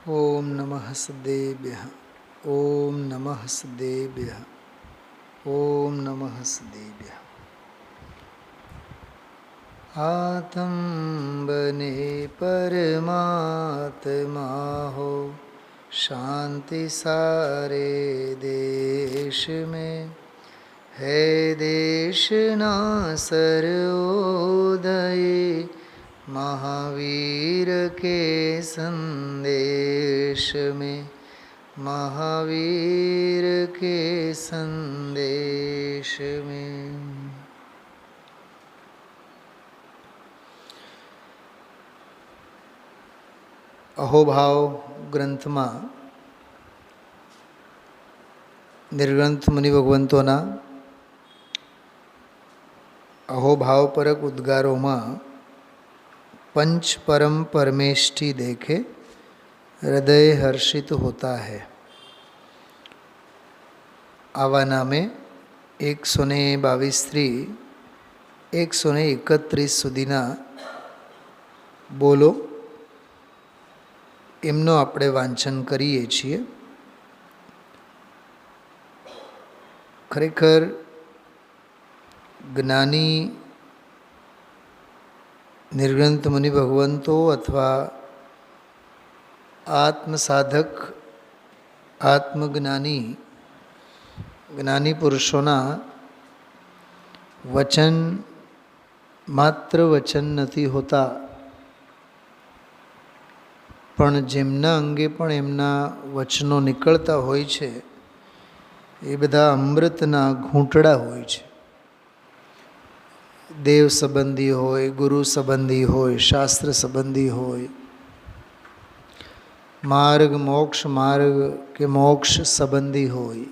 ओम नमः सदेभ्यः। ओम नमः सदेभ्यः। ओम नमः सदेभ्यः। आत्म बने परमात्मा हो, शांति सारे देश में है। देश ना सर्वोदय महावीर के संदेश में, महावीर के संदेश में। अहोभाव ग्रंथ में निर्ग्रंथ मुनि भगवंतोना अहोभाव परक उद्गारों में पंच परम परमेष्टि देखे हृदय हर्षित होता है। आवा नामे 122 थी 131 सुधीना बोलो एमनो આપણે વાંચન કરીએ છીએ। ખરેખર જ્ઞાની निर्ग्रंथ मुनि भगवंतो अथवा आत्मसाधक आत्मज्ञानी ज्ञानी पुरुषोना वचन मात्र वचन नहीं होता, पण जेमना अंगे पण एमना वचनों निकलता होय छे ए बधा अमृतना घूंटड़ा होय छे। देव संबंधी होय, गुरु संबंधी होय, शास्त्र संबंधी होय, मार्ग मोक्ष मार्ग के मोक्ष संबंधी होय,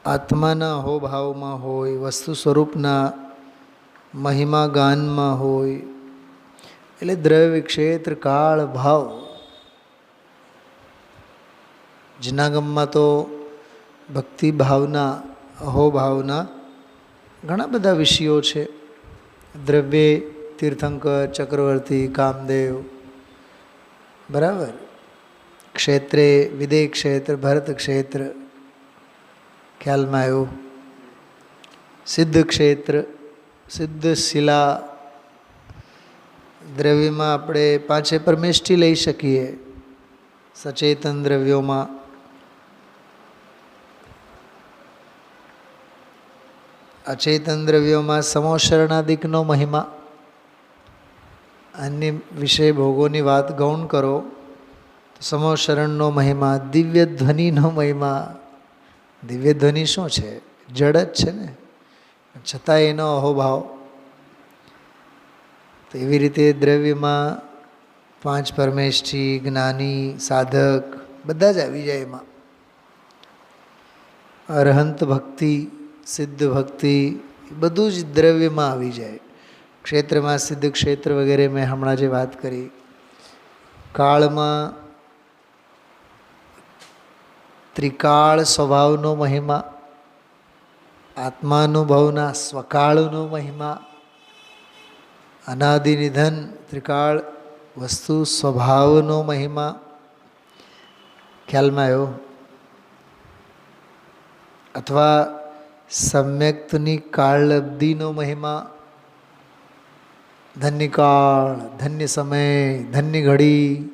आत्माना अहोभाव में होय, वस्तु स्वरूपना महिमा गान में होय, एटले द्रव्य क्षेत्र काल भाव। जूनागम में तो भक्ति भावना अहोभावना घणा बधा विषयों है। द्रव्य तीर्थंकर चक्रवर्ती कामदेव बराबर, क्षेत्रे विदेह क्षेत्र भरत क्षेत्र ख्याल में आयो, सिद्ध क्षेत्र सिद्ध शिला। द्रव्य में આપણે પાંચે પરમેષ્ટિ લઈ શકીએ। સચેતન દ્રવ્યોમાં अचेतन द्रव्यों में समोशरणादिकनो महिमा, अन्य विषय भोगोनी बात गौण करो तो समोशरणनो महिमा, दिव्य ध्वनिनो महिमा। दिव्य ध्वनि शू है? जड़ ज छे ने, छतां एनो अहोभाव। तो एवी रीते द्रव्य में पांच परमेष्टि ज्ञानी साधक बधा ज आवी जाय एमां। अरहंत भक्ति सिद्ध भक्ति बधुज द्रव्य में आवी जाए। क्षेत्र में सिद्ध क्षेत्र वगैरह में हमणा जे बात करी। काल में त्रिकाल स्वभावनो महिमा, आत्मानुभवना स्वकाळनो महिमा, अनादि निधन त्रिकाल वस्तु स्वभावनो महिमा। ख्याल में आयो? अथवा सम्यक्तनी कालब्धिनो महिमा, धन्य काल, धन्य समय, धन्य घड़ी।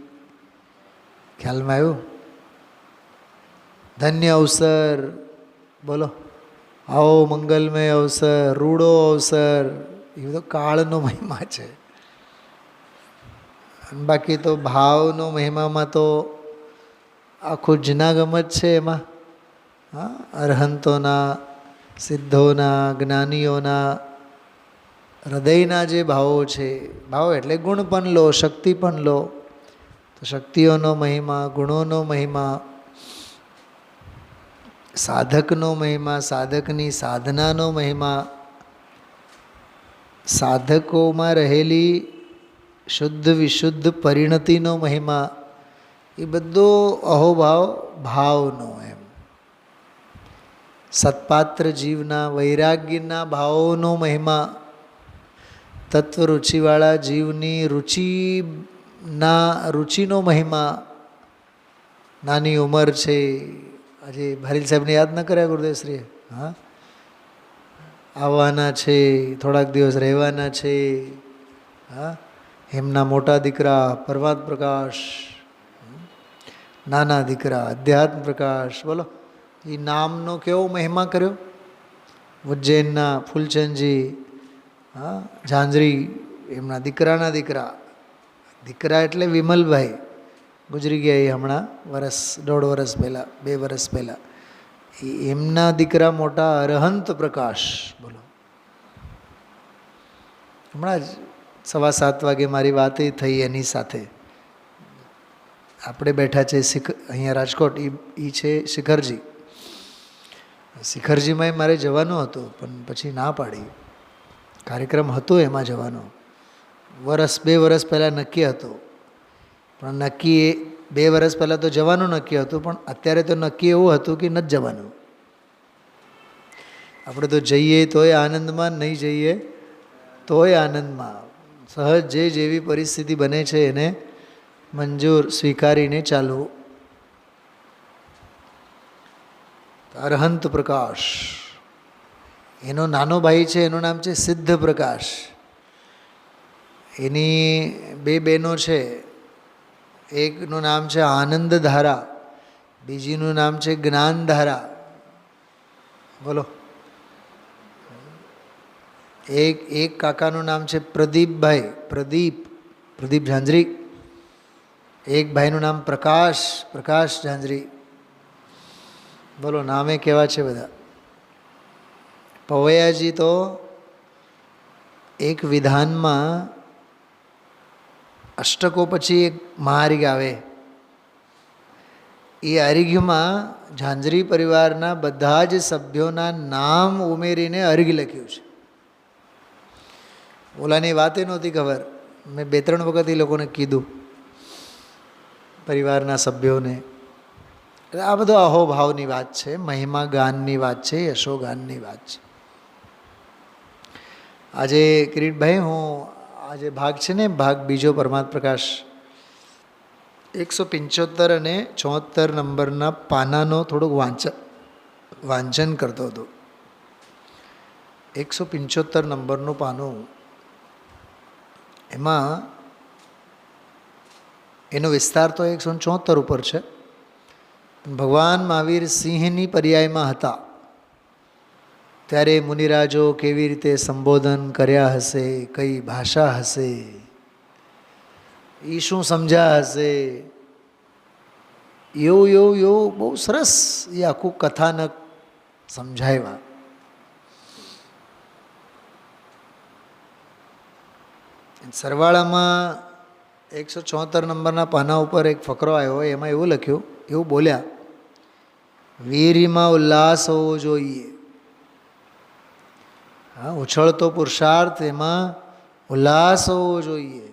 ख्याल में आयो? धन्य अवसर, बोलो आओ मंगलमय अवसर, रूड़ो अवसर, ये तो कालनो महिमा है। बाकी तो भावनो महिमा में तो आखू जूनागम ज छे। एमां हाँ, अरहंतोना सिद्धोना ज्ञानीओना हृदयना जे भावो छे, भाव एटले गुण पण लो शक्ति पण लो। तो शक्तिओनो महिमा, गुणोनो महिमा, साधकनो महिमा, साधकनी साधनानो महिमा, साधकों में रहेली शुद्ध विशुद्ध परिणतिनो महिमा। ये बधो अहोभाव भावनो एम। सत्पात्र जीवना वैराग्यना भावोनो महिमा, तत्व रुचिवाळा जीवनी रुचि ના રુચિનો મહિમા, નાની ઉંમર છે. આજે ભારીલ સાહેબને યાદ ન કર્યા ગુરુદેવશ્રીએ? હા, આવવાના છે, થોડાક દિવસ રહેવાના છે. હા, એમના મોટા દીકરા પરમાત્મ પ્રકાશ, નાના દીકરા અધ્યાત્મ પ્રકાશ. બોલો, એ નામનો કેવો મહિમા કર્યો. ઉજ્જૈનના ફૂલચંદજી, હા, ઝાંઝરી એમના દીકરાના દીકરા. દીકરા એટલે વિમલભાઈ, ગુજરી ગયા એ હમણાં વરસ, 1.5 વર્ષ પહેલાં, 2 વર્ષ પહેલાં. એમના દીકરા મોટા અરહંત પ્રકાશ. બોલો, હમણાં જ 7:15 વાગે મારી વાત થઈ એની સાથે. આપણે બેઠા છે અહીંયા રાજકોટ, એ છે શિખરજી. શિખરજીમાં મારે જવાનું હતું પણ પછી ના પાડી. કાર્યક્રમ હતો એમાં જવાનો, 2 વર્ષ પહેલાં નક્કી હતો. પણ નક્કી 2 વર્ષ પહેલાં તો જવાનું નક્કી હતું, પણ અત્યારે તો નક્કી એવું હતું કે નથી જવાનું. આપણે તો જઈએ તોય આનંદમાં, નહીં જઈએ તોય આનંદમાં. સહજ જે જેવી પરિસ્થિતિ બને છે એને મંજૂર સ્વીકારીને ચાલવું. અરહંત પ્રકાશ, એનો નાનો ભાઈ છે, એનું નામ છે સિદ્ધ પ્રકાશ. એની 2 બહેનો છે. એકનું નામ છે આનંદ ધારા, બીજીનું નામ છે જ્ઞાન ધારા. બોલો, એક કાકાનું નામ છે પ્રદીપભાઈ, પ્રદીપ ઝાંઝરી. એક ભાઈનું નામ પ્રકાશ ઝાંઝરી. બોલો, નામે કેવા છે બધા. પવૈયાજી તો એક વિધાનમાં અષ્ટકો પછી એક મહારિગ આવે. એ અરિઘમાં ઝાંઝરી પરિવારના બધા જ સભ્યોના નામ ઉમેરીને અરિઘ લખ્યું છે. ઓલાની વાતે નહોતી ખબર, મેં 2-3 વખત એ લોકોને કીધું, પરિવારના સભ્યોને. આ બધો અહોભાવની વાત છે, મહિમા ગાનની વાત છે, યશોગાનની વાત છે. આજે કિરીટભાઈ, હું આજે ભાગ છે ને, ભાગ બીજો પરમાત્મ પ્રકાશ 175 અને 74 નંબરના પાનાનો થોડુંક વાંચન કરતો હતો. 175 નંબરનું પાનું, એમાં એનો વિસ્તાર તો 174 ઉપર છે. ભગવાન મહાવીર સિંહની પર્યાયમાં હતા ત્યારે મુનિરાજો કેવી રીતે સંબોધન કર્યા હશે, કઈ ભાષા હશે, એ શું સમજ્યા હશે, એવું બહુ સરસ એ આખું કથાનક સમજાવ્યા. સરવાળામાં 174 નંબરના પાના ઉપર એક ફકરો આવ્યો, એમાં એવું લખ્યું, એવું બોલ્યા, વીરમાં ઉલ્લાસ હોવો જોઈએ. હા, ઉછળતો પુરુષાર્થ, એમાં ઉલ્લાસ હોવો જોઈએ.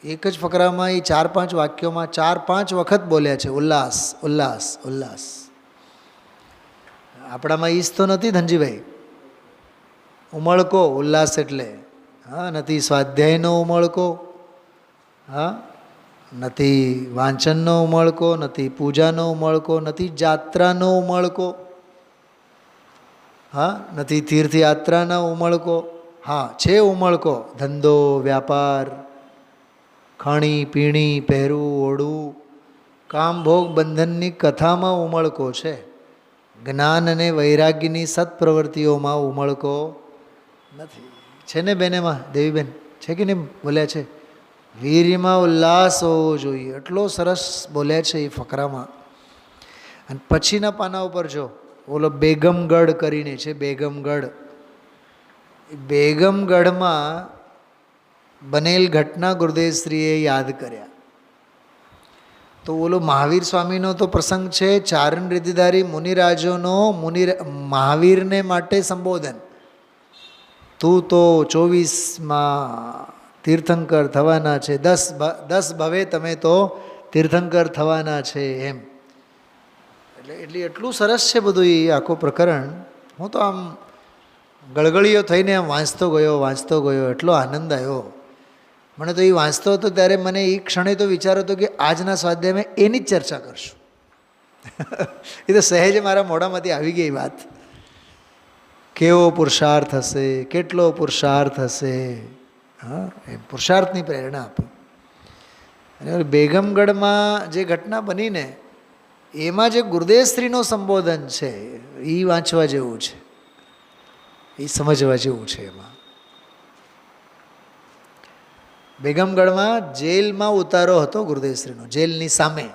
એક જ ફકરામાં એ 4-5 વાક્યોમાં 4-5 વખત બોલ્યા છે ઉલ્લાસ, ઉલ્લાસ, ઉલ્લાસ. આપણામાં ઈજ તો નથી ધનજીભાઈ. ઉમળકો, ઉલ્લાસ એટલે હા, નથી સ્વાધ્યાયનો ઉમળકો, હા, નથી વાંચનનો ઉમળકો, નથી પૂજાનો ઉમળકો, નથી જાત્રાનો ઉમળકો, હા, નથી તીર્થયાત્રાના ઉમળકો. હા, છે ઉમળકો, ધંધો, વ્યાપાર, ખાણી પીણી, પહેરવું ઓઢવું, કામ ભોગ બંધનની કથામાં ઉમળકો છે. જ્ઞાન અને વૈરાગ્યની સત્પ્રવૃત્તિઓમાં ઉમળકો નથી. છે ને બેનેમાં, દેવીબેન છે કે નહીં? બોલ્યા છે વીરમાં ઉલ્લાસ હોવો જોઈએ. એટલો સરસ બોલ્યા છે એ ફકરામાં. અને પછીના પાના ઉપર જો ઓલો બેગમગઢ કરીને છે, બેગમગઢ. બેગમગઢમાં બનેલ ઘટના ગુરુદેવશ્રીએ યાદ કર્યા. તો ઓલો મહાવીર સ્વામીનો તો પ્રસંગ છે, ચારણ રિદ્ધિધારી મુનિરાજોનો મહાવીરને માટે સંબોધન. તું તો 24માં તીર્થંકર થવાના છે, 10 ભવે તમે તો તીર્થંકર થવાના છે એમ. એટલે એટલું સરસ છે બધું એ આખું પ્રકરણ. હું તો આમ ગળગળીયો થઈને આમ વાંચતો ગયો, એટલો આનંદ આવ્યો. મને તો એ વાંચતો હતો ત્યારે મને એ ક્ષણે તો વિચાર હતો કે આજના સ્વાધ્યાયમાં એની જ ચર્ચા કરશું. એ તો સહેજ મારા મોઢામાંથી આવી ગઈ વાત. કેવો પુરુષાર્થ હશે, કેટલો પુરુષાર્થ હશે. હા, એ પુરુષાર્થની પ્રેરણા આપી. અને બેગમગઢમાં જે ઘટના બનીને એમાં જે ગુરુદેવશ્રીનો સંબોધન છે એ વાંચવા જેવું છે, એ સમજવા જેવું છે. એમાં બેગમગઢમાં જેલમાં ઉતારો હતો ગુરુદેવશ્રીનો, જેલની સામે.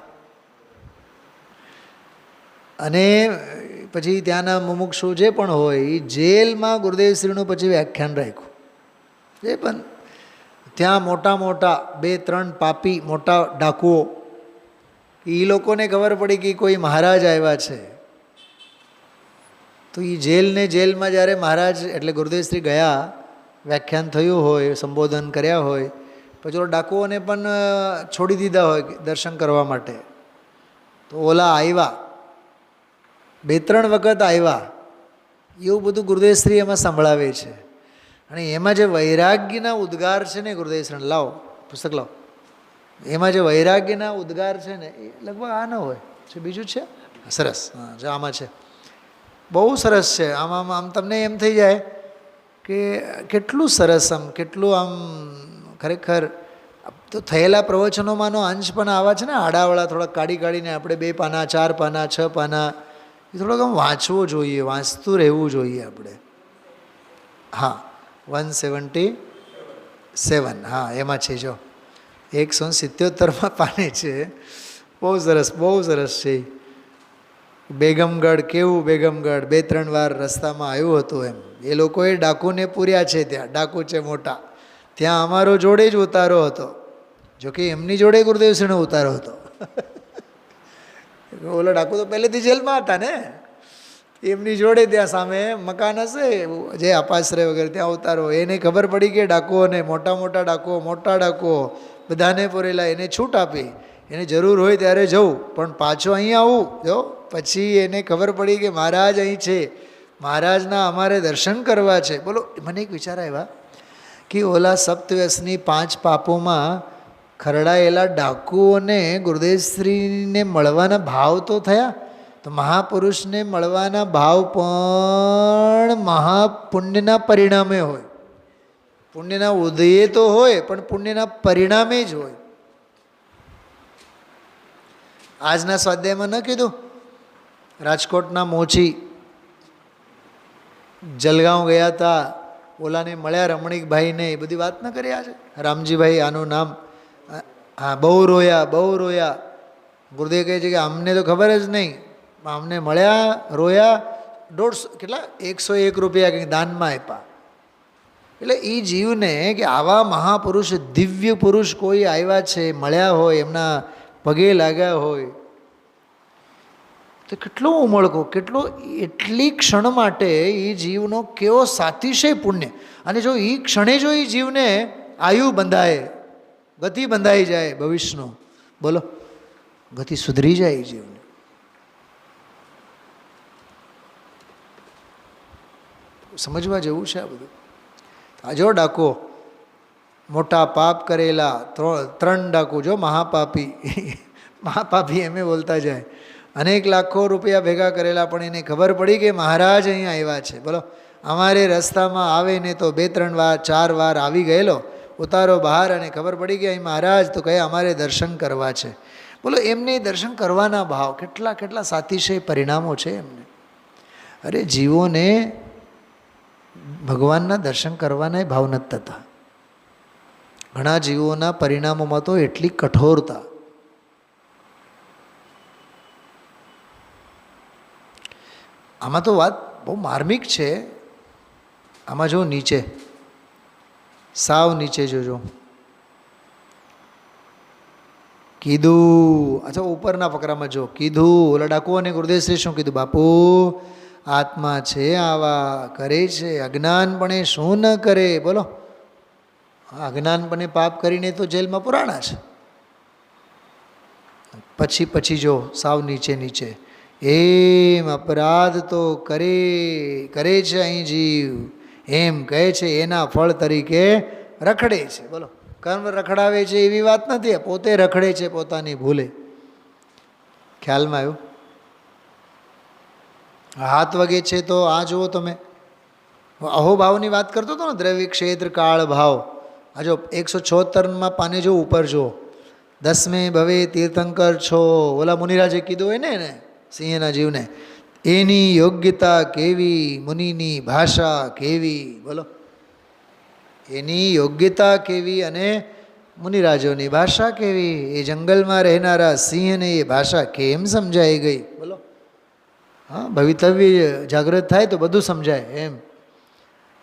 અને પછી ત્યાંના મુમુક્ષુ જે પણ હોય એ જેલમાં ગુરુદેવશ્રીનું પછી વ્યાખ્યાન રાખ્યું. જે પણ ત્યાં મોટા મોટા 2-3 પાપી મોટા ડાકુઓ, એ લોકોને ખબર પડી કે કોઈ મહારાજ આવ્યા છે. તો એ જેલમાં જ્યારે મહારાજ એટલે ગુરુદેવશ્રી ગયા, વ્યાખ્યાન થયું હોય, સંબોધન કર્યા હોય, પછી ડાકુઓને પણ છોડી દીધા હોય દર્શન કરવા માટે. તો ઓલા આવ્યા, 2-3 વખત આવ્યા. એવું બધું ગુરુદેવશ્રી એમાં સંભળાવે છે. અને એમાં જે વૈરાગ્યના ઉદ્ગાર છે ને ગુરુદેવશ્રી, લાવો પુસ્તક લાવો, એમાં જે વૈરાગ્યના ઉદ્ગાર છે ને એ લગભગ આ ન હોય છે, બીજું છે. સરસ, હા, જો આમાં છે, બહુ સરસ છે. આમાં આમ તમને એમ થઈ જાય કે કેટલું સરસ, આમ કેટલું આમ ખરેખર. તો થયેલા પ્રવચનોમાંનો અંશ પણ આવા છે ને, આડાવાળા થોડાક કાઢીને આપણે 2 પાના 4 પાના 6 પાના એ થોડોક આમ વાંચવું જોઈએ, વાંચતું રહેવું જોઈએ આપણે. હા, 177, હા એમાં છે. જો 177માં પાને છે. બહુ સરસ, બહુ સરસ છે. બેગમગઢ કેવું, બેગમગઢ 2-3 વાર રસ્તામાં આવ્યું હતું એમ. એ લોકોએ ડાકુને પૂર્યા છે. ત્યાં ડાકુ છે મોટા, ત્યાં અમારો જોડે જ ઉતારો હતો. જોકે એમની જોડે ગુરુદેવશ્રીનો ઉતારો હતો. ઓલો ડાકુ તો પહેલેથી જેલમાં હતા ને, એમની જોડે ત્યાં સામે મકાન હશે જે અપાશ્રય વગેરે, ત્યાં ઉતારો. એને ખબર પડી કે ડાકુઓને, મોટા ડાકુઓ બધાને પૂરેલા, એને છૂટ આપી. એને જરૂર હોય ત્યારે જવું, પણ પાછો અહીંયા આવું. જો પછી એને ખબર પડી કે મહારાજ અહીં છે, મહારાજના અમારે દર્શન કરવા છે. બોલો, મને એક વિચાર આવ્યા કે ઓલા સપ્તવ્યસની 5 પાપોમાં ખરડાયેલા ડાકુઓને ગુરુદેવશ્રીને મળવાના ભાવ તો થયા, તો મહાપુરુષને મળવાના ભાવ પણ મહાપુણ્યના પરિણામે હોય. પુણ્યના ઉદયે તો હોય, પણ પુણ્યના પરિણામે જ હોય. આજના સ્વાધ્યાયમાં ન કીધું, રાજકોટના મોચી જલગાંવ ગયા હતા, ઓલાને મળ્યા રમણીકભાઈને, એ બધી વાત ન કરી આજે. રામજીભાઈ આનું નામ. હા, બહુ રોયા. ગુરુદેવ કહે છે કે અમને તો ખબર જ નહીં, અમને મળ્યા, રોયા. 150 કેટલા 101 રૂપિયા કંઈક દાનમાં આપ્યા. એટલે એ જીવને કે આવા મહાપુરુષ, દિવ્ય પુરુષ કોઈ આવ્યા છે, મળ્યા હોય, એમના પગે લાગ્યા હોય, તો કેટલો ઉમળકો, કેટલો એટલી ક્ષણ માટે એ જીવનો કેવો સાતિશય પુણ્ય. અને જો એ ક્ષણે જો એ જીવને આયુ બંધાય, ગતિ બંધાઈ જાય ભવિષ્યનો, બોલો, ગતિ સુધરી જાય એ જીવને. સમજવા જેવું છે આ બધું. આ જો ડાકો, મોટા પાપ કરેલા 3 ડાકુ, જો મહાપાપી એમ બોલતા જાય. અનેક લાખો રૂપિયા ભેગા કરેલા, પણ એને ખબર પડી કે મહારાજ અહીંયા આવ્યા છે. બોલો, અમારે રસ્તામાં આવે ને તો 2-3 વાર 4 વાર આવી ગયેલો, ઉતારો બહાર, અને ખબર પડી કે અહીં મહારાજ તો કહે અમારે દર્શન કરવા છે. બોલો, એમને દર્શન કરવાના ભાવ કેટલા સાતિશય પરિણામો છે એમને. અરે જીવોને ભગવાનના દર્શન કરવાના ભાવ નથી થતા. ઘણા જીવોના પરિણામોમાં તો એટલી કઠોરતા. આમાં તો વાત બહુ માર્મિક છે. આમાં જો નીચે, સાવ નીચે જોજો, કીધું. અચ્છા, ઉપરના ફકરામાં જો કીધું, ઓલા ડાકુઓને ગુરુદેવશ્રી શું કીધું? બાપુ, આત્મા છે, આવા કરે છે, અજ્ઞાનપણે શું ન કરે. બોલો, અજ્ઞાનપણે પાપ કરીને તો જેલમાં પુરાણા છે. પછી જો સાવ નીચે, એમ અપરાધ તો કરે છે અહીં જીવ, એમ કહે છે એના ફળ તરીકે રખડે છે. બોલો, કર્મ રખડાવે છે એવી વાત નથી, પોતે રખડે છે પોતાની ભૂલે. ખ્યાલમાં આવ્યું? હાથ વગે છે તો આ જુઓ તમે, અહોભાવની વાત કરતો હતો ને, દ્રવ્ય ક્ષેત્ર કાળ ભાવ. આ જો 176માં પાને જો ઉપર જુઓ, 10મે ભવે તીર્થંકર છો, ઓલા મુનિરાજે કીધું હોય ને સિંહના જીવને, એની યોગ્યતા કેવી, મુનિની ભાષા કેવી. બોલો, એની યોગ્યતા કેવી અને મુનિરાજોની ભાષા કેવી. એ જંગલમાં રહેનારા સિંહને એ ભાષા કેમ સમજાઈ ગઈ. બોલો, હા, ભવિતવ્ય જાગૃત થાય તો બધું સમજાય એમ.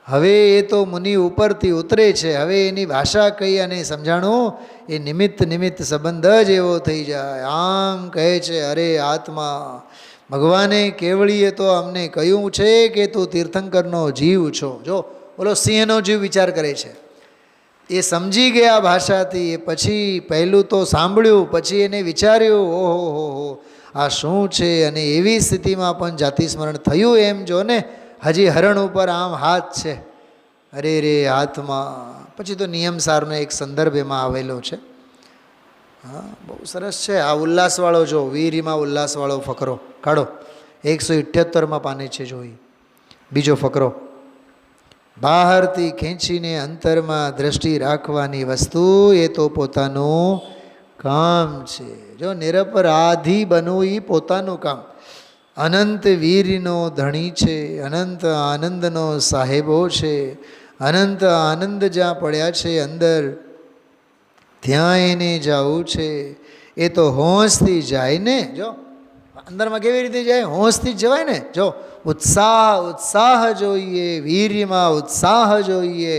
હવે એ તો મુનિ ઉપરથી ઉતરે છે, હવે એની ભાષા કઈ અને સમજાણું, એ નિમિત્ત નિમિત્ત સંબંધ જ એવો થઈ જાય. આમ કહે છે, અરે આત્મા, ભગવાને કેવળીએ તો અમને કહ્યું છે કે તું તીર્થંકરનો જીવ છો. જો બોલો, સિંહનો જીવ વિચાર કરે છે, એ સમજી ગયા ભાષાથી. એ પછી પહેલું તો સાંભળ્યું, પછી એને વિચાર્યું, ઓહો હો હો આ શું છે. અને એવી સ્થિતિમાં પણ જાતિ સ્મરણ થયું. એમ જો ને, હજી હરણ ઉપર આમ હાથ છે. અરે રે હાથમાં. પછી તો નિયમસારનો એક સંદર્ભ એમાં આવેલો છે. હા, બહુ સરસ છે. આ ઉલ્લાસવાળો જો, વીરીમાં ઉલ્લાસવાળો ફકરો કાઢો, 178માં પાને છે. જોઈ બીજો ફકરો, બહારથી ખેંચીને અંતરમાં દ્રષ્ટિ રાખવાની વસ્તુ, એ તો પોતાનું કામ છે. જો નિરપરાધી બનવું એ પોતાનું કામ. અનંત વીરનો ધણી છે, અનંત આનંદનો સાહેબો છે. અનંત આનંદ જ્યાં પડ્યા છે અંદર, ત્યાં એને જવું છે. એ તો હોંશથી જાય ને. જો અંદરમાં કેવી રીતે જાય? હોંશથી જ જવાય ને. જો ઉત્સાહ જોઈએ, વીર્યમાં ઉત્સાહ જોઈએ,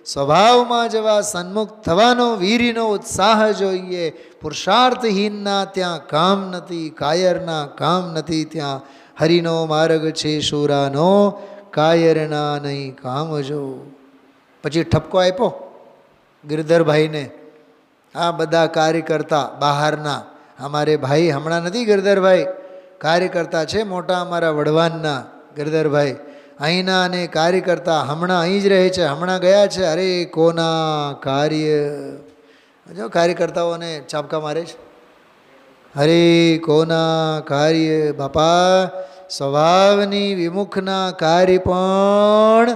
સ્વભાવમાં જવા સન્મુખ થવાનો વીરનો ઉત્સાહ જોઈએ. પુરુષાર્થહીનના ત્યાં કામ નથી, કાયરના કામ નથી. ત્યાં હરિનો માર્ગ છે શૂરાનો, કાયરના નહીં કામ જો. પછી ઠપકો આપ્યો ગિરધરભાઈને. આ બધા કાર્યકર્તા બહારના, અમારે ભાઈ હમણાં નથી ગિરધરભાઈ, કાર્યકર્તા છે મોટા અમારા વડવાનના ગિરધરભાઈ. અહીંના અને કાર્યકર્તા હમણાં અહીં જ રહે છે, હમણાં ગયા છે. અરે કોના કાર્ય, જો કાર્યકર્તાઓને ચાપકા મારે છે. અરે કોના કાર્ય બાપા, સ્વભાવની વિમુખના કાર્ય પણ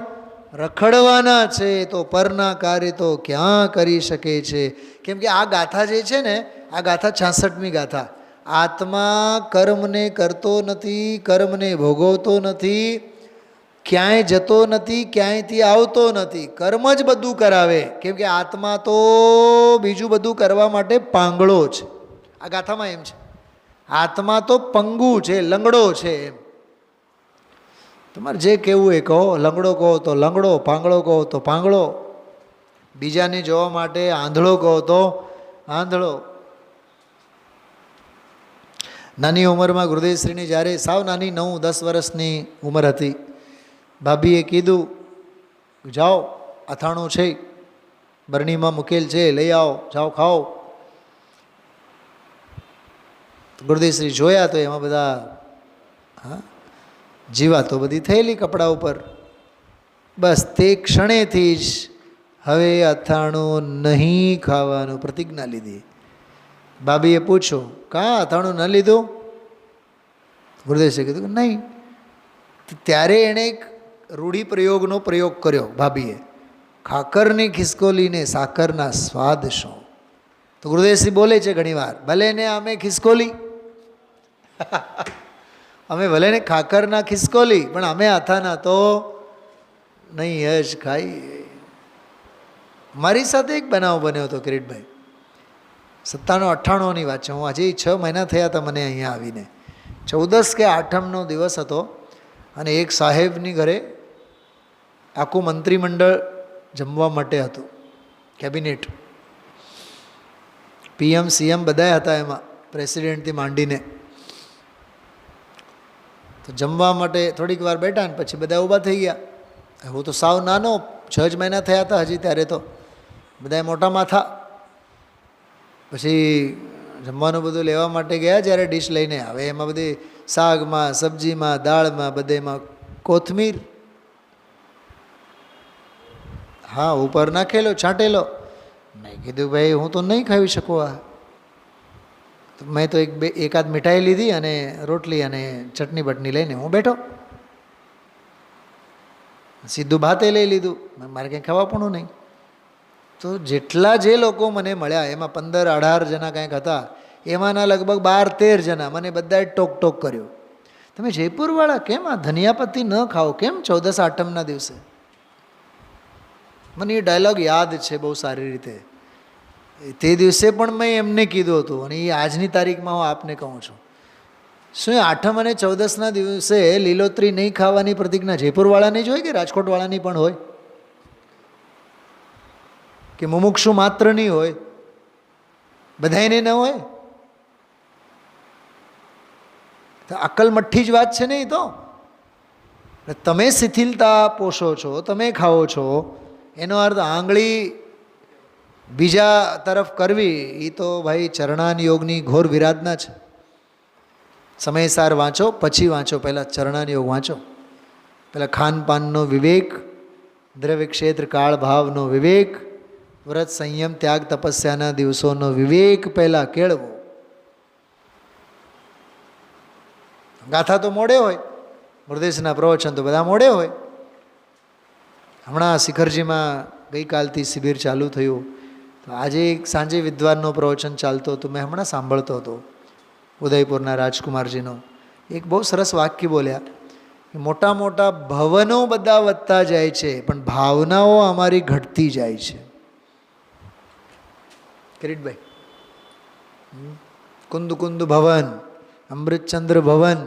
રખડવાના છે, તો પરના કાર્ય તો ક્યાં કરી શકે છે. કેમ કે આ ગાથા જે છે ને, આ ગાથા 66મી ગાથા. આત્મા કર્મને કરતો નથી, કર્મને ભોગવતો નથી, ક્યાંય જતો નથી, ક્યાંયથી આવતો નથી, કર્મ જ બધું કરાવે. કેમ કે આત્મા તો બીજું બધું કરવા માટે પાંગળો છે. આ ગાથામાં એમ છે, આત્મા તો પંગુ છે, લંગડો છે. એમ તમારે જે કહેવું એ કહો, લંગડો કહો તો લંગડો, પાંગળો કહો તો પાંગળો, બીજાને જોવા માટે આંધળો કહો તો આંધળો. નાની ઉંમરમાં ગુરુદેવશ્રીની જ્યારે સાવ નાની 9-10 વર્ષની ઉંમર હતી, ભાભીએ કીધું, જાઓ અથાણું છે બરણીમાં મૂકેલ છે, લઈ આવો, જાઓ ખાઓ. ગુરુદેવશ્રી જોયા તો એમાં બધા જીવાતો બધી થયેલી કપડા ઉપર. બસ તે ક્ષણેથી જ હવે અથાણું નહીં ખાવાનું પ્રતિજ્ઞા લીધી. ભાભીએ પૂછ્યું, કાં અથાણું ન લીધું? ગુરુદેવશ્રીએ કીધું નહીં. ત્યારે એણે એક રૂઢિપ્રયોગનો પ્રયોગ કર્યો ભાભીએ, ખાકરની ખિસકોલીને સાકરના સ્વાદ શું. તો ગુરુદેવશ્રી બોલે છે ઘણીવાર, ભલે ને અમે ખિસકોલી, અમે ભલે ને ખાકરના ખિસકોલી, પણ અમે અથાના તો નહીં જ ખાઈ. મારી સાથે એક બનાવ બન્યો હતો કિરીટભાઈ, 97-98ની વાત છે. હું હજી 6 મહિના થયા હતા મને અહીંયા આવીને. 14 કે 8નો દિવસ હતો અને એક સાહેબની ઘરે આખું મંત્રીમંડળ જમવા માટે હતું, કેબિનેટ, PM CM બધા હતા એમાં, પ્રેસિડેન્ટથી માંડીને. તો જમવા માટે થોડીક વાર બેઠા ને પછી બધા ઊભા થઈ ગયા. હું તો સાવ નાનો, 6 જ મહિના થયા હતા હજી ત્યારે, તો બધા મોટા માથા. પછી જમવાનું બધું લેવા માટે ગયા જ્યારે ડીશ લઈને, હવે એમાં બધી શાકમાં, સબ્જીમાં, દાળમાં, બધેમાં કોથમીર, હા ઉપર નાખેલો છાંટેલો. મેં કીધું ભાઈ હું તો નહીં ખાઈ શકું આ. તો મેં તો એકાદ મીઠાઈ લીધી અને રોટલી અને ચટણી બટની લઈને હું બેઠો. સીધું ભાતે લઈ લીધું, મારે કંઈ ખાવા પણ નહીં. તો જેટલા જે લોકો મને મળ્યા એમાં 15-18 જણા કંઈક હતા, એમાંના લગભગ 12-13 જણા મને બધાએ ટોક કર્યો, તમે જયપુરવાળા કેમ આ ધનિયાપત્તી ન ખાઓ, કેમ 14 આઠમના દિવસે? મને એ ડાયલોગ યાદ છે બહુ સારી રીતે. તે દિવસે પણ મેં એમને કીધું હતું અને એ આજની તારીખમાં હું આપને કહું છું. શું આઠમ અને 14ના દિવસે લીલોતરી નહીં ખાવાની પ્રતિજ્ઞા જયપુરવાળાની જ હોય કે રાજકોટવાળાની પણ હોય કે મુમુક્ષુ માત્રની હોય? બધાયને ન હોય? તો અક્કલમઠ્ઠી જ વાત છે ને એ તો. તમે શિથિલતા પોષો છો, તમે ખાઓ છો, એનો અર્થ આંગળી બીજા તરફ કરવી એ તો ભાઈ ચરણાન યોગની ઘોર વિરાધના છે. સમયસાર વાંચો, પછી વાંચો, પહેલાં ચરણાન યોગ વાંચો. પહેલાં ખાનપાનનો વિવેક, દ્રવ્ય ક્ષેત્ર કાળ ભાવનો વિવેક, વ્રત સંયમ ત્યાગ તપસ્યાના દિવસોનો વિવેક પહેલાં કેળવો. ગાથા તો મોડે હોય, ગુરુદેવના પ્રવચન તો બધા મોડે હોય. હમણાં શિખરજીમાં ગઈકાલથી શિબિર ચાલુ થયું, તો આજે એક સાંજે વિદ્વાનનો પ્રવચન ચાલતો હતો, મેં હમણાં સાંભળતો હતો ઉદયપુરના રાજકુમારજીનો. એક બહુ સરસ વાક્ય બોલ્યા કે મોટા મોટા ભવનો બધા વધતા જાય છે પણ ભાવનાઓ અમારી ઘટતી જાય છે. કિરીટભાઈ, કુંદ કુંદ ભવન, અમૃતચંદ્ર ભવન,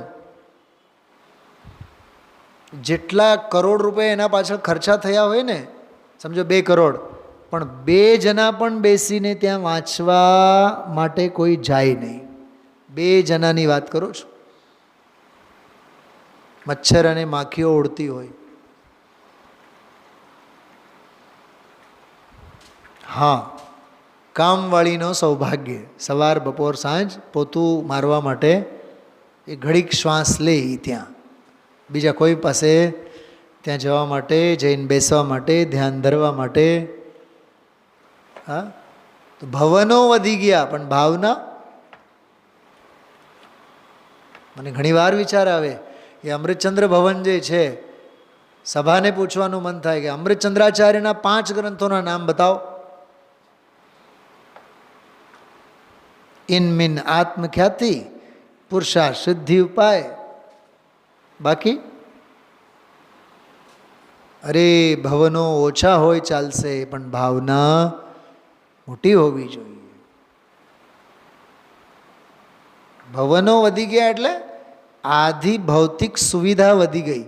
જેટલા કરોડ રૂપિયા એના પાછળ ખર્ચા થયા હોય ને, સમજો 2 કરોડ, પણ 2 જણા પણ બેસીને ત્યાં વાંચવા માટે કોઈ જાય નહીં. 2 જણાની વાત કરું છું. મચ્છર અને માખીઓ ઉડતી હોય. હા, કામવાળીનો સૌભાગ્ય સવાર બપોર સાંજ પોતું મારવા માટે એ ઘડીક શ્વાસ લે ત્યાં, બીજા કોઈ પાસે ત્યાં જવા માટે, જઈને બેસવા માટે, ધ્યાન ધરવા માટે. હા, તો ભવનો વધી ગયા પણ ભાવના. મને ઘણીવાર વિચાર આવે એ અમૃતચંદ્ર ભવન જે છે, સભાને પૂછવાનું મન થાય કે અમૃતચંદ્રાચાર્યના 5 ગ્રંથોના નામ બતાવો. ઇનમિન આત્મખ્યાતિ, પુરુષાર્થ સિદ્ધિ ઉપાય. બાકી અરે ભવનો ઓછા હોય ચાલશે પણ ભાવના મોટી હોવી જોઈએ. ભવનો વધી ગયા એટલે આધી ભૌતિક સુવિધા વધી ગઈ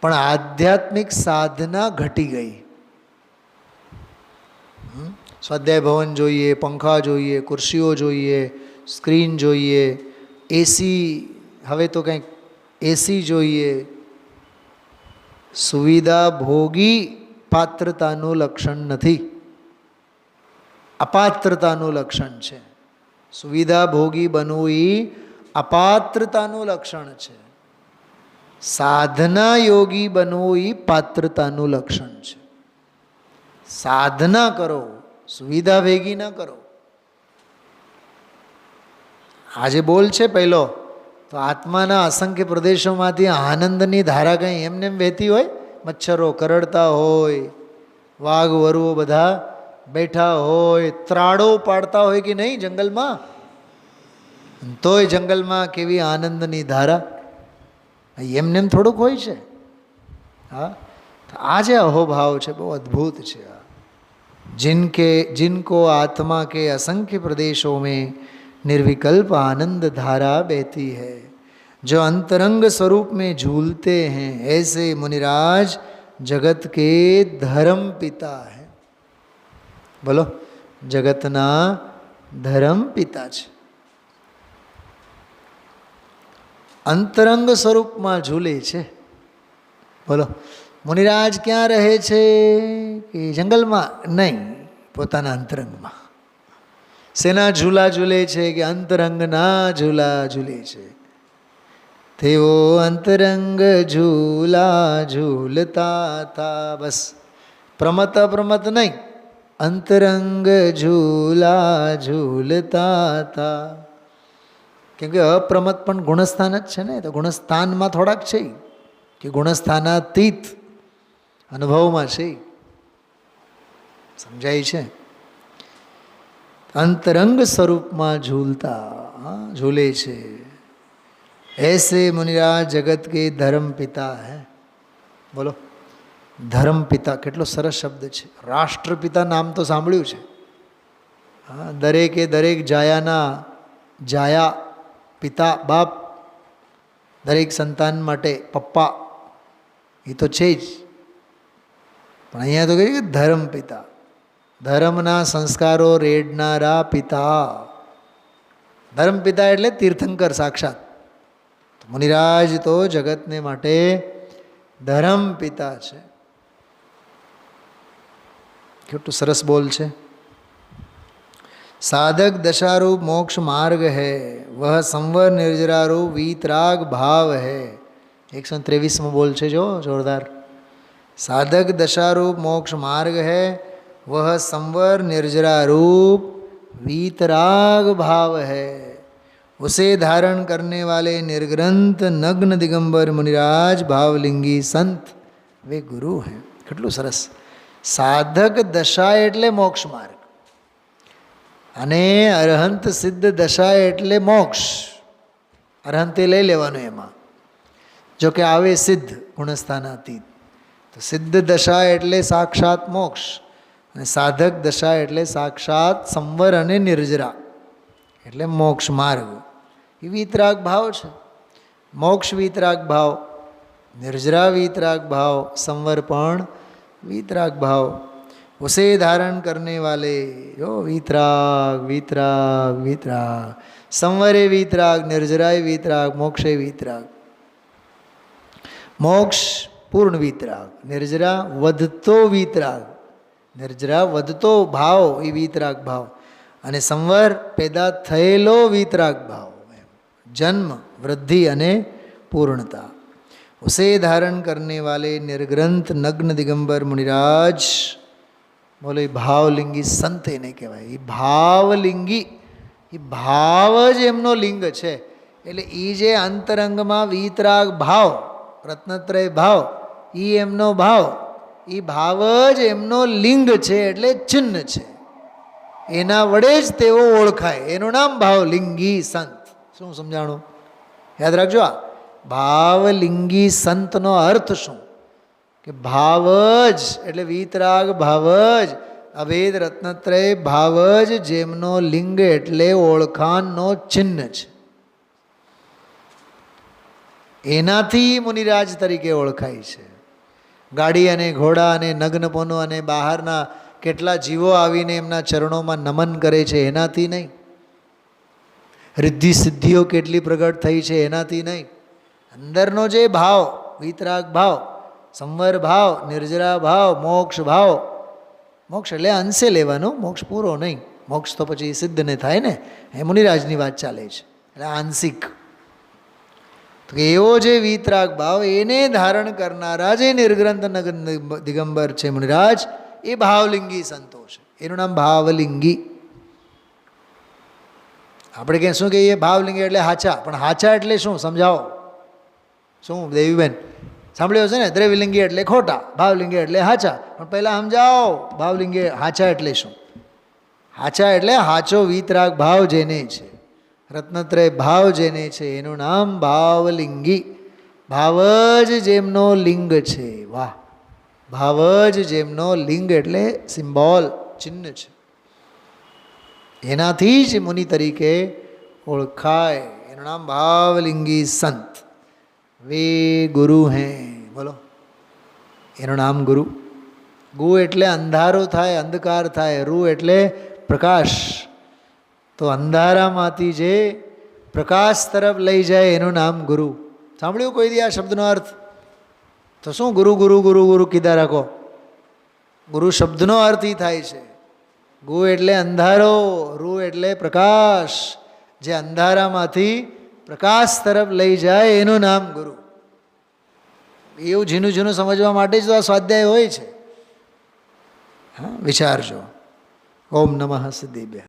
પણ આધ્યાત્મિક સાધના ઘટી ગઈ. સ્વાધ્યાય ભવન જોઈએ, પંખા જોઈએ, ખુરશીઓ જોઈએ, સ્ક્રીન જોઈએ, એસી, હવે તો કંઈક એસી જોઈએ. સુવિધા ભોગી પાત્રતાનું લક્ષણ નથી, અપાત્રતાનું લક્ષણ છે. સુવિધા ભોગી બનવું એ અપાત્રતાનું લક્ષણ છે. સાધના યોગી બનવું એ પાત્રતાનું લક્ષણ છે. સાધના કરો, સુવિધા ભેગી ન કરો. આજે બોલ છે પહેલો તો આત્માના અસંખ્ય પ્રદેશોમાંથી આનંદની ધારા કંઈ એમને એમ વહેતી હોય? મચ્છરો કરડતા હોય, વાઘ વરુઓ બધા બેઠા હોય, ત્રાડો પાડતા હોય કે નહીં જંગલમાં, તોય જંગલમાં કેવી આનંદની ધારા. એમને એમ થોડુંક હોય છે. હા, આ જે અહોભાવ છે બહુ અદ્ભુત છે. जिनको आत्मा के असंख्य प्रदेशों में निर्विकल्प आनंद धारा बहती है, जो अंतरंग स्वरूप में झूलते हैं, ऐसे मुनिराज जगत के धर्म पिता है. बोलो, जगतना धर्म पिता છે. અંતરંગ સ્વરૂપમાં ઝૂલે છે. બોલો, મુનિરાજ ક્યાં રહે છે? કે જંગલમાં? નહીં, પોતાના અંતરંગમાં. શેના ઝૂલા ઝૂલે છે? કે અંતરંગના ઝૂલા ઝૂલે છે. તેઓ અંતરંગ ઝૂલા ઝૂલતા હતા. બસ પ્રમત અપ્રમત નહીં, અંતરંગ ઝૂલા ઝૂલતા હતા. કેમ કે અપ્રમત પણ ગુણસ્થાન જ છે ને, તો ગુણસ્થાનમાં થોડાક છે કે ગુણસ્થાનાતીત અનુભવમાં છે. સમજાય છે? અંતરંગ સ્વરૂપમાં ઝૂલતા ઝૂલે છે. ऐसे मुनिराज जगत के धर्म पिता है. बोलो, ધર્મ પિતા કેટલો સરસ શબ્દ છે. રાષ્ટ્રપિતા નામ તો સાંભળ્યું છે. હા, દરેકે દરેક જાયાના જાયા પિતા બાપ, દરેક સંતાન માટે પપ્પા, એ તો છે જ. પણ અહીંયા તો કહ્યું કે ધર્મ પિતા, ધર્મના સંસ્કારો રેડનારા પિતા. ધર્મ પિતા એટલે તીર્થંકર સાક્ષાત. મુનિરાજ તો જગતને માટે ધર્મ પિતા છે. કેટલું સરસ બોલ છે. साधक दशारूप मोक्ष मार्ग है, वह संवर निर्जरारूप वीतराग भाव है. 123 बोल છે જો જોરદાર. साधक दशारूप मोक्ष मार्ग है, वह संवर निर्जरारूप वीतराग भाव है. उसे धारण करने वाले निर्ग्रंथ नग्न दिगंबर मुनिराज भावलिंगी संत वे गुरु हैं. કેટલું સરસ. સાધક દશા એટલે મોક્ષ માર્ગ, અને અરહંત સિદ્ધ દશા એટલે મોક્ષ. અરહંતે લઈ લેવાનું એમાં, જો કે આવે સિદ્ધ ગુણસ્થાનાતીત. તો સિદ્ધ દશા એટલે સાક્ષાત મોક્ષ, અને સાધક દશા એટલે સાક્ષાત સંવર અને નિર્જરા એટલે મોક્ષ માર્ગ. એ વીતરાગ ભાવ છે. મોક્ષ વીતરાગ ભાવ, નિર્જરા વીતરાગ ભાવ, સંવર પણ વીતરાગ भाव. उसे धारण करने वाले जो वीतराग वीतराग वीतराग, संवरे वीतराग, निर्जराय वीतराग, मोक्षे वीतराग. मोक्ष पूर्ण वीतराग, निर्जरा વધતો વીતરાગ. નિર્જરા વધતો ભાવ એ વીતરાગ ભાવ, અને સંવર પેદા થયેલો વીતરાગ ભાવ. જન્મ વૃદ્ધિ અને પૂર્ણતા. उसे धारण करने वाले निर्ग्रंथ नग्न दिगंबर मुनिराज. बोलो, એ ભાવલિંગી સંત એને કહેવાય. એ ભાવલિંગી, એ ભાવ જ એમનો લિંગ છે. એટલે એ જે અંતરંગમાં વીતરાગ ભાવ, રત્નત્રય ભાવ, એ એમનો ભાવ, એ ભાવ જ એમનો લિંગ છે, એટલે ચિહ્ન છે. એના વડે જ તેઓ ઓળખાય. એનું નામ ભાવલિંગી સંત. શું સમજાણું? યાદ રાખજો. આ ભાવલિંગી સંતનો અર્થ શું? કે ભાવ જ એટલે વીતરાગ ભાવ જ, અભેદ રત્નત્રય ભાવ જ જેમનો લિંગ એટલે ઓળખાણનો ચિહ્ન છે. એનાથી મુનિરાજ તરીકે ઓળખાય છે. ગાડી અને ઘોડા અને નગ્નપોનો અને બહારના કેટલા જીવો આવીને એમના ચરણોમાં નમન કરે છે, એનાથી નહીં. રિદ્ધિ સિદ્ધિઓ કેટલી પ્રગટ થઈ છે, એનાથી નહીં. અંદરનો જે ભાવ, વીતરાગ ભાવ, સંવર ભાવ, નિર્જરા ભાવ, મોક્ષ ભાવ. મોક્ષ એટલે અંશે લેવાનો, મોક્ષ પૂરો નહીં. મોક્ષ તો પછી સિદ્ધને થાય ને, એ મુનિરાજની વાત ચાલે છે, એટલે આંશિક. તો એવો જે વીતરાગ ભાવ, એને ધારણ કરનારા જે નિર્ગ્રંથ નગન દિગંબર છે મુનિરાજ, એ ભાવલિંગી સંતો છે. એનું નામ ભાવલિંગી. આપણે ક્યાં શું કહીએ? ભાવલિંગી એટલે હાચા. પણ હાચા એટલે શું સમજાવો? શું દેવીબેન સાંભળ્યો છે ને? દ્રવ્યલિંગી એટલે ખોટા, ભાવલિંગી એટલે હાચા. પણ પહેલાં સમજાવો, ભાવલિંગી હાચા એટલે શું? હાચા એટલે હાચો વીતરાગ ભાવ જેને છે, રત્નત્રય ભાવ જેને છે, એનું નામ ભાવલિંગી. ભાવ જ જેમનો લિંગ છે. વાહ! ભાવ જ જેમનો લિંગ એટલે સિમ્બોલ, ચિહ્ન છે. એનાથી જ મુનિ તરીકે ઓળખાય. એનું નામ ભાવલિંગી સંત. वे गुरु हैं. बोलो, એનું નામ ગુરુ. ગુ એટલે અંધારો થાય, અંધકાર થાય. રૂ એટલે પ્રકાશ. તો અંધારામાંથી જે પ્રકાશ તરફ લઈ જાય એનું નામ ગુરુ. સાંભળ્યું કોઈ દી આ શબ્દનો અર્થ? તો શું ગુરુ ગુરુ ગુરુ ગુરુ કીધા રાખો? ગુરુ શબ્દનો અર્થ એ થાય છે. ગુ એટલે અંધારો, રૂ એટલે પ્રકાશ. જે અંધારામાંથી પ્રકાશ તરફ લઈ જાય એનું નામ ગુરુ. એવું ઝીણું ઝીણું સમજવા માટે જ તો આ સ્વાધ્યાય હોય છે. હા, વિચારજો. ઓમ નમઃ સિદ્ધિભ્ય.